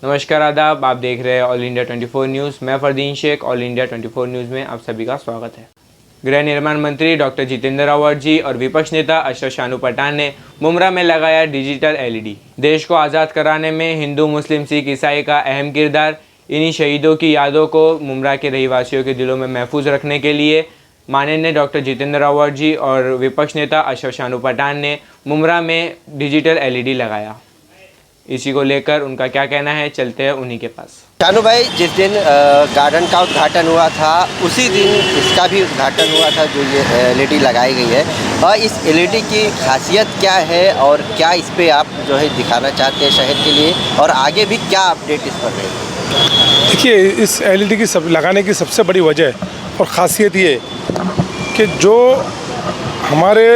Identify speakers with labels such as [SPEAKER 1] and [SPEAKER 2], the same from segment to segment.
[SPEAKER 1] नमस्कार आदाब, आप देख रहे हैं ऑल इंडिया 24 न्यूज़। मैं Fardeen Shaikh, all India 24 news में आप सभी का स्वागत है। गृह निर्माण मंत्री डॉक्टर जितेंद्र रावत जी और विपक्ष नेता अशरफ शानू पठान ने मुमरा में लगाया डिजिटल एलईडी। देश को आज़ाद कराने में हिंदू, मुस्लिम, सिख, ईसाई का अहम किरदार। इन्हीं शहीदों की यादों को मुमरा के रहवासियों के दिलों में महफूज रखने के लिए माननीय डॉक्टर जितेंद्र रावत जी और विपक्ष नेता अशरफ शानू पठान ने मुमरा में डिजिटल एलईडी लगाया। इसी को लेकर उनका क्या कहना है, चलते हैं उन्हीं के पास।
[SPEAKER 2] शानू भाई, जिस दिन गार्डन का उद्घाटन हुआ था उसी दिन इसका भी उद्घाटन हुआ था, जो ये एलईडी लगाई गई है। और इस एलईडी की खासियत क्या है और क्या इस पे आप जो है दिखाना चाहते हैं शहर के लिए, और आगे भी क्या अपडेट इस पर रहेगी?
[SPEAKER 3] देखिए, इस एलईडी की लगाने की सबसे बड़ी वजह और ख़ासियत ये कि जो हमारे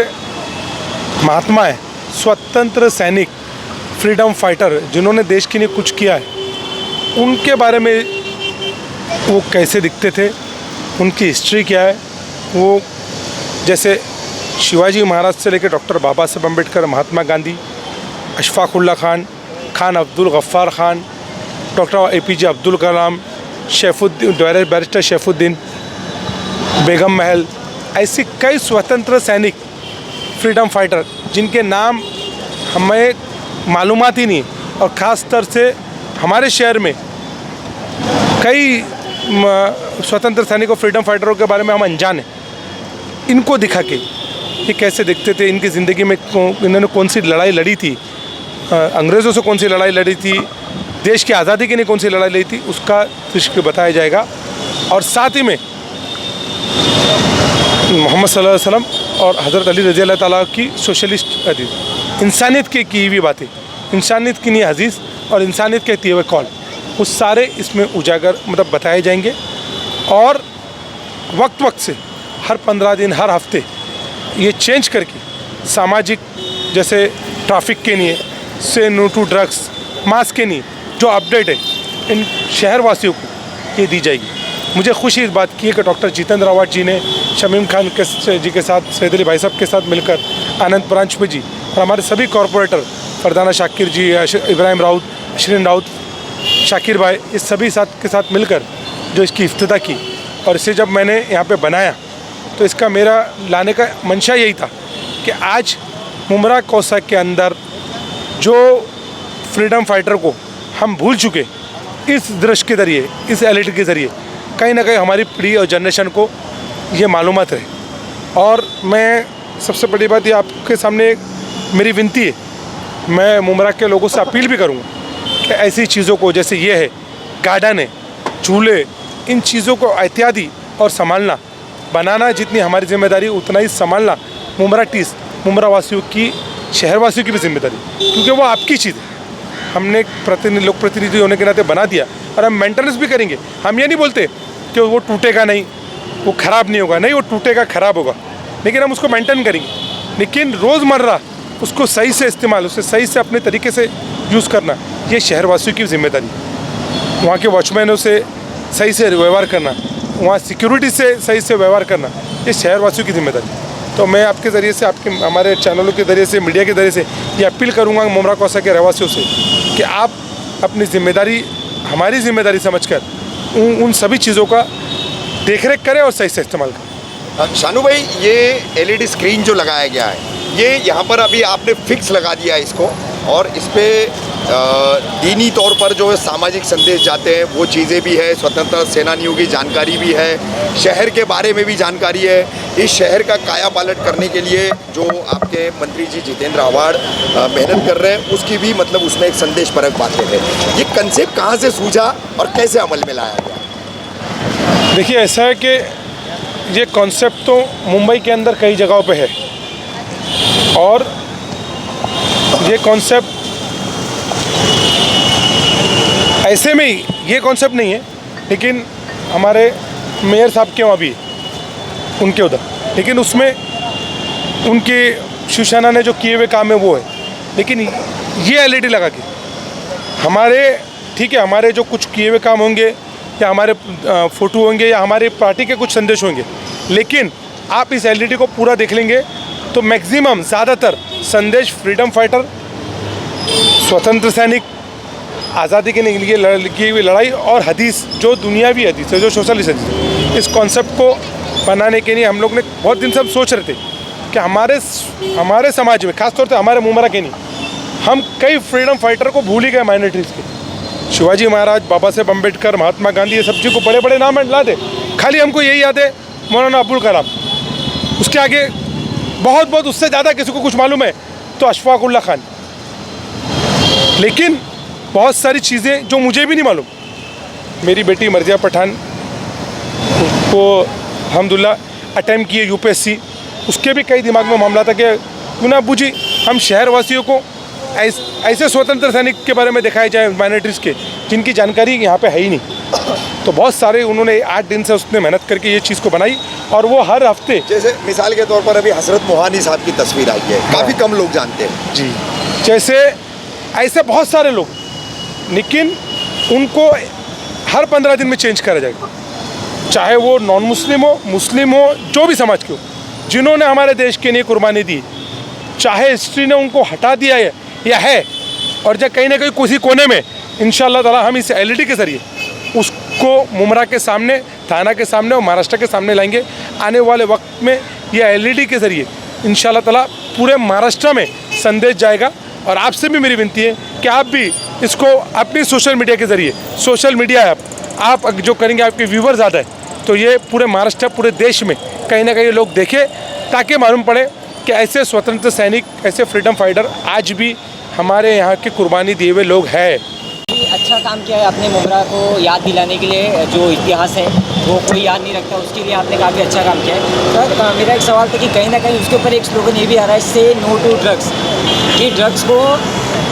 [SPEAKER 3] महात्मा हैं, स्वतंत्र सैनिक, फ्रीडम फाइटर, जिन्होंने देश के लिए कुछ किया है, उनके बारे में वो कैसे दिखते थे, उनकी हिस्ट्री क्या है। वो जैसे शिवाजी महाराज से लेकर डॉक्टर बाबा Saheb Ambedkar, Mahatma Gandhi, Ashfaqulla Khan, Khan Abdul Gaffar Khan, doctor APJ Abdul Kalam, शेफुद्दीन, barrister शेफुद्दीन, बेगम महल, ऐसी कई स्वतंत्र सैनिक, फ्रीडम फाइटर जिनके नाम हमें मालूमात ही नहीं, और ख़ास तौर से हमारे शहर में कई स्वतंत्र सैनिकों, फ्रीडम फाइटरों के बारे में हम अनजान हैं। इनको दिखा के ये कैसे दिखते थे, इनकी ज़िंदगी में इन्होंने कौन सी लड़ाई लड़ी थी, अंग्रेज़ों से कौन सी लड़ाई लड़ी थी, देश की आज़ादी के लिए कौन सी लड़ाई लड़ी थी, उसका दृश्य बताया जाएगा। और साथ ही में मोहम्मद सल्लल्लाहु अलैहि वसल्लम और हज़रत अली रज़ी अल्लाह ताला की सोशलिस्ट हदीस, इंसानियत की हुई बातें, इंसानियत की नहीं हदीस और इंसानियत के दिए हुए कॉल, वो सारे इसमें उजागर बताए जाएंगे। और वक्त से हर 15 दिन, हर हफ्ते ये चेंज करके सामाजिक, जैसे ट्रैफिक के लिए से नो टू ड्रग्स, मास्क के लिए जो अपडेट है इन शहरवासियों को ये दी जाएगी। मुझे खुशी इस बात की है कि डॉक्टर जितेंद्र रावत जी ने शमीम खान जी के साथ, सैयद अली भाई साहब के साथ मिलकर, आनंद परांजपे जी और हमारे सभी कॉरपोरेटर, फरदाना शाकिर जी, इब्राहिम राउत, अशरीन राउत, शाकिर भाई, इस सभी के साथ मिलकर जो इसकी इफ्तिताह की। और इसे जब मैंने यहाँ पे बनाया तो इसका मेरा लाने का मंशा यही था कि आज मुमरा कौसा के अंदर जो फ्रीडम फाइटर को हम भूल चुके, इस दृश्य के ज़रिए, इस एलईडी के ज़रिए कहीं ना कहीं हमारी पीढ़ी और जनरेशन को ये मालूमात रहे। और मैं सबसे बड़ी बात ये आपके सामने मेरी विनती है, मैं मुमरा के लोगों से अपील भी करूँगा कि ऐसी चीज़ों को, जैसे ये है गार्डन है, झूले, इन चीज़ों को एहतियाती और संभालना, बनाना जितनी हमारी जिम्मेदारी उतना ही संभालना मुमरा वासियों की, शहरवासियों की भी जिम्मेदारी, क्योंकि वो आपकी चीज़ है। हमने लोक प्रतिनिधि होने के नाते बना दिया और हम मेंटेनेंस भी करेंगे। हम ये नहीं बोलते कि वो टूटेगा नहीं, वो ख़राब नहीं होगा, नहीं, वो टूटेगा, ख़राब होगा, लेकिन हम उसको मेंटेन करेंगे। लेकिन रोज़मर्रा उसको सही से इस्तेमाल, उसे सही से अपने तरीके से यूज़ करना, ये शहरवासियों की जिम्मेदारी। वहाँ के वॉचमैनों से सही से व्यवहार करना, वहाँ सिक्योरिटी से सही से व्यवहार करना, ये शहरवासियों की जिम्मेदारी। तो मैं आपके ज़रिए से, आपके हमारे चैनलों के ज़रिए से, मीडिया के ज़रिए से ये अपील करूँगा मुमरा कौसा के रहवासियों से कि आप अपनी जिम्मेदारी, हमारी जिम्मेदारी समझकर उन सभी चीज़ों का देखरेख करें और सही से इस्तेमाल करें।
[SPEAKER 4] शानू भाई, ये एलईडी स्क्रीन जो लगाया गया है, ये यहाँ पर अभी आपने फिक्स लगा दिया है इसको, और इस पर दीनी तौर पर जो सामाजिक संदेश जाते हैं वो चीज़ें भी है, स्वतंत्रता सेनानियों की जानकारी भी है, शहर के बारे में भी जानकारी है। इस शहर का काया पालट करने के लिए जो आपके मंत्री जी जितेंद्र रावत मेहनत कर रहे हैं, उसकी भी उसमें एक संदेशपरक बातें हैं। ये कंसेप्ट कहाँ से सूझा और कैसे अमल में लाया गया?
[SPEAKER 3] देखिए, ऐसा है कि ये कॉन्सेप्ट तो मुंबई के अंदर कई जगहों पे है, और ये कॉन्सेप्ट ऐसे में ही, ये कॉन्सेप्ट नहीं है, लेकिन हमारे मेयर साहब के वहाँ भी है, उनके उधर, लेकिन उसमें उनके शिवसेना ने जो किए हुए काम है वो है। लेकिन ये एलईडी लगा के हमारे, ठीक है, हमारे जो कुछ किए हुए काम होंगे या हमारे फ़ोटो होंगे या हमारे पार्टी के कुछ संदेश होंगे, लेकिन आप इस एलईडी को पूरा देख लेंगे तो मैक्सिमम, ज़्यादातर संदेश फ्रीडम फाइटर, स्वतंत्र सैनिक, आज़ादी के लिए की हुई लड़ाई और हदीस, जो दुनियावी हदीस है, जो सोशलिस्ट हदीस है, इस कॉन्सेप्ट को बनाने के लिए हम लोग ने बहुत दिन से हम सोच रहे थे कि हमारे समाज में, खासतौर से हमारे मुमरा के नहीं, हम कई फ्रीडम फाइटर को भूल ही गए माइनॉरिटीज़ के। शिवाजी महाराज, बाबा साहेब अम्बेडकर, महात्मा गांधी, ये सब चीज़ को बड़े बड़े नाम ला दे, खाली हमको यही याद है मौलाना अबुल कलाम। उसके आगे बहुत उससे ज़्यादा किसी को कुछ मालूम है तो अशफाक उल्लाह खान। लेकिन बहुत सारी चीज़ें जो मुझे भी नहीं मालूम। मेरी बेटी मर्जिया पठान को अल्हम्दुलिल्लाह अटैम्प्ट किए यूपीएससी, उसके भी कई दिमाग में मामला था कि क्यों ना अब्बू जी हम शहर वासियों को ऐसे स्वतंत्र सैनिक के बारे में दिखाए जाए माइनॉरिटीज़ के, जिनकी जानकारी यहाँ पे है ही नहीं। तो बहुत सारे उन्होंने 8 दिन से उसने मेहनत करके ये चीज़ को बनाई और वो हर हफ्ते,
[SPEAKER 4] जैसे मिसाल के तौर पर अभी हजरत मोहानी साहब की तस्वीर आई है, काफ़ी कम लोग जानते हैं
[SPEAKER 3] जी, जैसे ऐसे बहुत सारे लोग, लेकिन उनको हर 15 दिन में चेंज करा जाएगा, चाहे वो नॉन मुस्लिम हो, मुस्लिम हो, जो भी समाज के हो, जिन्होंने हमारे देश के लिए कुर्बानी दी, चाहे हिस्ट्री ने उनको हटा दिया है या है, और जब कहीं ना कहीं किसी कोने में इंशाअल्लाह ताला हम इस एलईडी के ज़रिए उसको मुमरा के सामने, थाना के सामने और महाराष्ट्र के सामने लाएंगे। आने वाले वक्त में यह एलईडी के ज़रिए इंशाअल्लाह ताला पूरे महाराष्ट्र में संदेश जाएगा। और आपसे भी मेरी विनती है कि आप भी इसको अपनी सोशल मीडिया के ज़रिए, सोशल मीडिया ऐप आप जो करेंगे, आपके व्यूवर ज़्यादा है तो ये पूरे महाराष्ट्र, पूरे देश में कहीं ना कहीं लोग देखें, ताकि मालूम पड़े कि ऐसे स्वतंत्र सैनिक, ऐसे फ्रीडम फाइटर आज भी हमारे यहाँ के कुर्बानी दिए हुए लोग हैं।
[SPEAKER 5] अच्छा काम किया है आपने मुमरा को याद दिलाने के लिए। जो इतिहास है वो कोई याद नहीं रखता, उसके लिए आपने काफ़ी अच्छा काम किया है। सर मेरा एक सवाल था कि कहीं ना कहीं उसके ऊपर एक स्लोगन ये भी आ रहा है, से नो टू ड्रग्स, कि ड्रग्स को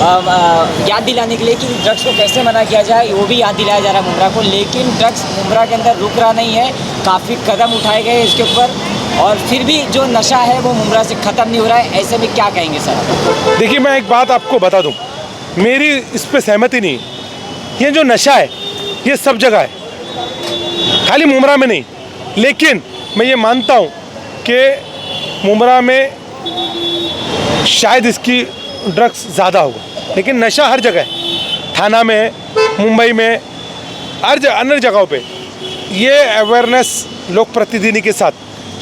[SPEAKER 5] याद दिलाने के लिए कि ड्रग्स को कैसे मना किया जाए, वो भी याद दिलाया जा रहा है मुमरा को। लेकिन ड्रग्स मुमरा के अंदर रुक रहा नहीं है, काफ़ी कदम उठाए गए इसके ऊपर, और फिर भी जो नशा है वो मुमरा से ख़त्म नहीं हो रहा है। ऐसे में क्या कहेंगे सर?
[SPEAKER 3] देखिए, मैं एक बात आपको बता दूं, मेरी इस पर सहमति नहीं। ये जो नशा है ये सब जगह है, खाली मुमरा में नहीं। लेकिन मैं ये मानता हूँ कि मुमरा में शायद इसकी ड्रग्स ज़्यादा होगा, लेकिन नशा हर जगह है, थाना में है, मुंबई में, हर अन्य जगहों पे। ये अवेयरनेस लोक प्रतिनिधि के साथ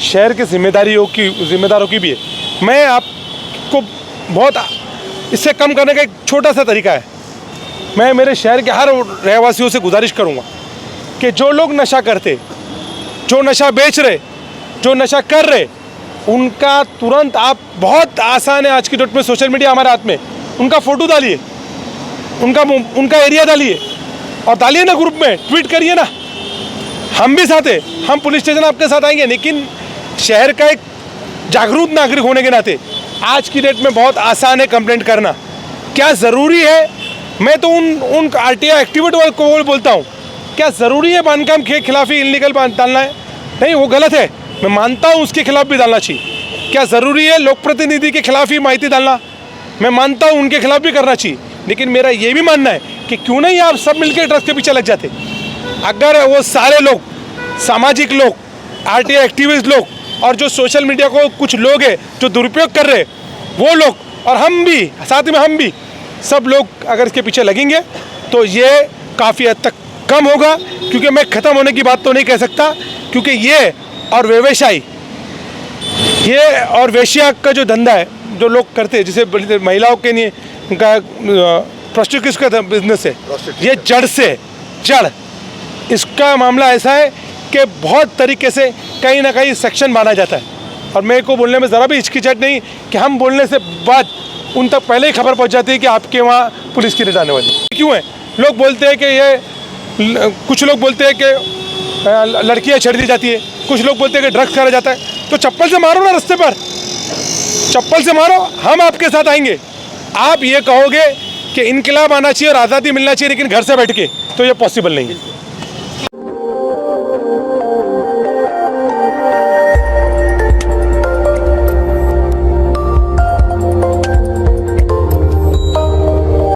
[SPEAKER 3] शहर के जिम्मेदारों की भी है। मैं आपको बहुत इससे कम करने का एक छोटा सा तरीका है। मैं मेरे शहर के हर रहवासियों से गुजारिश करूंगा कि जो लोग नशा करते, जो नशा बेच रहे, जो नशा कर रहे, उनका तुरंत आप, बहुत आसान है आज की डेट में, सोशल मीडिया हमारे हाथ में, उनका फ़ोटो डालिए, उनका एरिया डालिए और डालिए ना ग्रुप में, ट्वीट करिए ना। हम भी साथ हैं, हम पुलिस स्टेशन आपके साथ आएंगे। लेकिन शहर का एक जागरूक नागरिक होने के नाते आज की डेट में बहुत आसान है कंप्लेंट करना। क्या ज़रूरी है? मैं तो उन आरटीआई एक्टिविटी को बोलता हूँ, क्या ज़रूरी है बांधकाम के खिलाफ ही इलीगल डालना है? नहीं, वो गलत है। मैं मानता हूँ उसके खिलाफ भी डालना चाहिए। क्या ज़रूरी है लोक प्रतिनिधि के खिलाफ ही माहिती डालना? मैं मानता हूँ उनके खिलाफ भी करना चाहिए। लेकिन मेरा ये भी मानना है कि क्यों नहीं आप सब मिलकर ड्रग्स के पीछे लग जाते। अगर वो सारे लोग, सामाजिक लोग, आरटीआई एक्टिविस्ट लोग, और जो सोशल मीडिया को कुछ लोग हैं जो दुरुपयोग कर रहे, वो लोग, और हम भी साथ में, हम भी सब लोग अगर इसके पीछे लगेंगे तो ये काफ़ी हद तक कम होगा। क्योंकि मैं ख़त्म होने की बात तो नहीं कह सकता, क्योंकि ये और व्यवसायी, ये और वेश्या का जो धंधा है जो लोग करते हैं, जिसे महिलाओं के लिए उनका प्रोस्टिट्यूशन का बिजनेस है, ये जड़ इसका मामला ऐसा है कि बहुत तरीके से कहीं ना कहीं सेक्शन माना जाता है। और मेरे को बोलने में ज़रा भी हिचकिचाहट नहीं कि हम बोलने से बाद उन तक पहले ही खबर पहुंच जाती है कि आपके वहाँ पुलिस की रेड आने वाली। क्यों है? लोग बोलते हैं कि ये, कुछ लोग बोलते हैं कि लड़कियां छेड़ दी जाती है, कुछ लोग बोलते हैं कि ड्रग्स करा जाता है। तो चप्पल से मारो ना, रास्ते पर चप्पल से मारो, हम आपके साथ आएंगे। आप ये कहोगे कि इनकलाब आना चाहिए और आज़ादी मिलना चाहिए, लेकिन घर से बैठ के, तो ये पॉसिबल नहीं है।